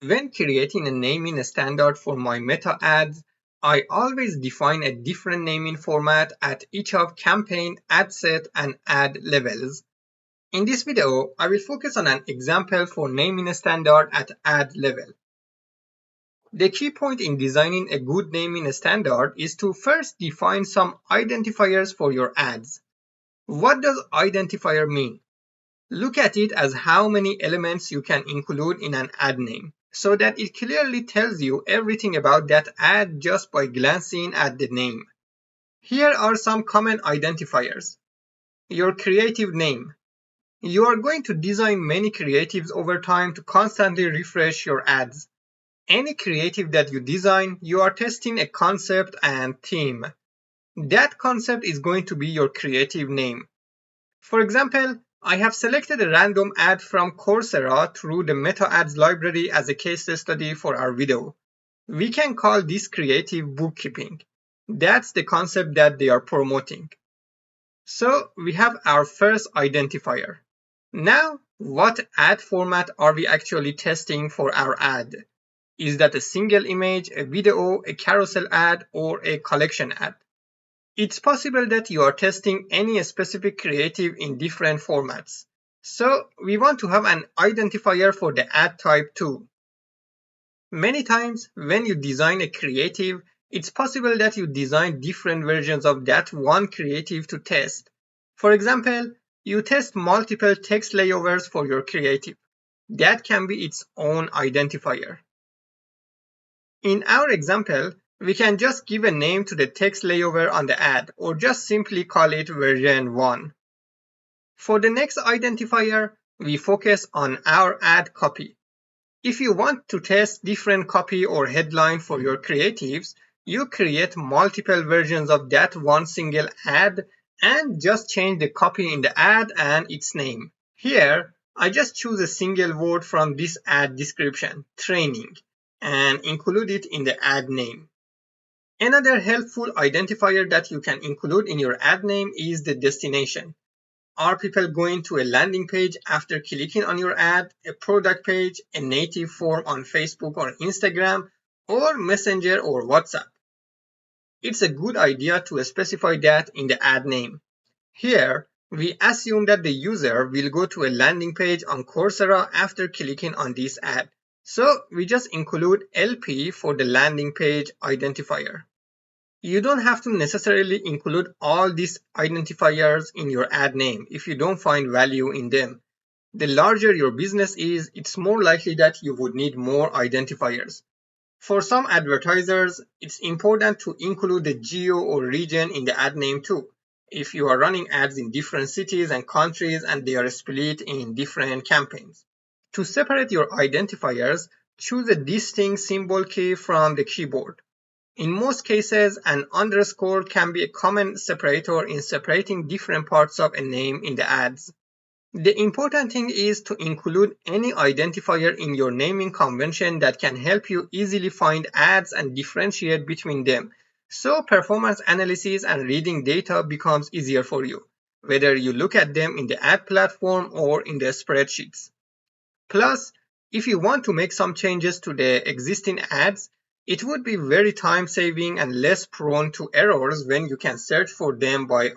When creating a naming standard for my meta ads, I always define a different naming format at each of campaign, ad set, and ad levels. In this video, I will focus on an example for naming a standard at ad level. The key point in designing a good naming standard is to first define some identifiers for your ads. What does identifier mean? Look at it as how many elements you can include in an ad name, so that it clearly tells you everything about that ad just by glancing at the name. Here are some common identifiers. Your creative name. You are going to design many creatives over time to constantly refresh your ads. Any creative that you design, you are testing a concept and theme. That concept is going to be your creative name. For example, I have selected a random ad from Coursera through the Meta Ads library as a case study for our video. We can call this creative bookkeeping. That's the concept that they are promoting. So we have our first identifier. Now, what ad format are we actually testing for our ad? Is that a single image, a video, a carousel ad, or a collection ad? It's possible that you are testing any specific creative in different formats. So we want to have an identifier for the ad type too. Many times when you design a creative, it's possible that you design different versions of that one creative to test. For example, you test multiple text layovers for your creative. That can be its own identifier. In our example, we can just give a name to the text layover on the ad, or just simply call it version 1. For the next identifier, we focus on our ad copy. If you want to test different copy or headline for your creatives, you create multiple versions of that one single ad and just change the copy in the ad and its name. Here, I just choose a single word from this ad description, training, and include it in the ad name. Another helpful identifier that you can include in your ad name is the destination. Are people going to a landing page after clicking on your ad, a product page, a native form on Facebook or Instagram, or Messenger or WhatsApp? It's a good idea to specify that in the ad name. Here, we assume that the user will go to a landing page on Coursera after clicking on this ad. So we just include LP for the landing page identifier. You don't have to necessarily include all these identifiers in your ad name if you don't find value in them. The larger your business is, it's more likely that you would need more identifiers. For some advertisers, it's important to include the geo or region in the ad name too. If you are running ads in different cities and countries and they are split in different campaigns. To separate your identifiers, choose a distinct symbol key from the keyboard. In most cases, an underscore can be a common separator in separating different parts of a name in the ads. The important thing is to include any identifier in your naming convention that can help you easily find ads and differentiate between them, so performance analysis and reading data becomes easier for you, whether you look at them in the ad platform or in the spreadsheets. Plus, if you want to make some changes to the existing ads, it would be very time-saving and less prone to errors when you can search for them by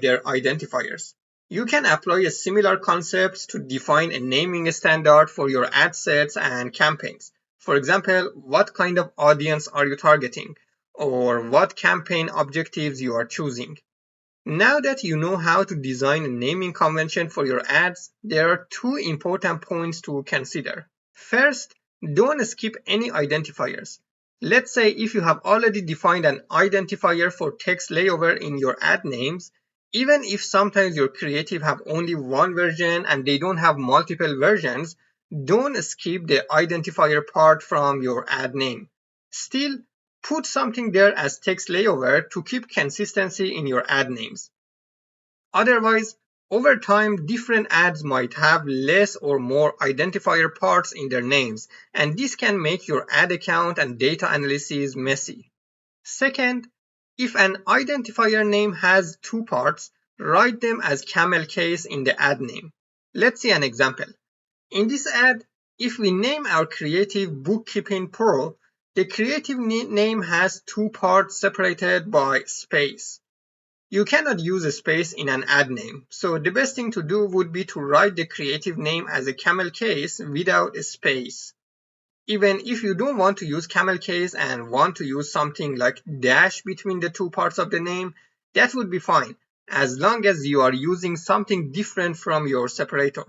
their identifiers. You can apply a similar concept to define a naming standard for your ad sets and campaigns. For example, what kind of audience are you targeting, or what campaign objectives you are choosing. Now that you know how to design a naming convention for your ads, there are two important points to consider. First, don't skip any identifiers. Let's say if you have already defined an identifier for text layover in your ad names, even if sometimes your creative have only one version and they don't have multiple versions, don't skip the identifier part from your ad name. Still, put something there as text layover to keep consistency in your ad names. Otherwise, over time, different ads might have less or more identifier parts in their names, and this can make your ad account and data analysis messy. Second, if an identifier name has two parts, write them as camel case in the ad name. Let's see an example. In this ad, If we name our Creative Bookkeeping Pro, the creative name has two parts separated by space. You cannot use a space in an ad name, so the best thing to do would be to write the creative name as a camel case without a space. Even if you don't want to use camel case and want to use something like dash between the two parts of the name, that would be fine, as long as you are using something different from your separator.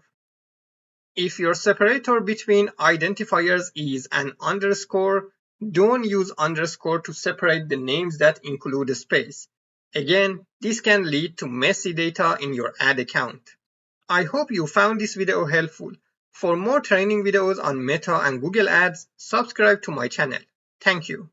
If your separator between identifiers is an underscore, don't use underscore to separate the names that include a space. Again, this can lead to messy data in your ad account. I hope you found this video helpful. For more training videos on Meta and Google Ads, subscribe to my channel. Thank you.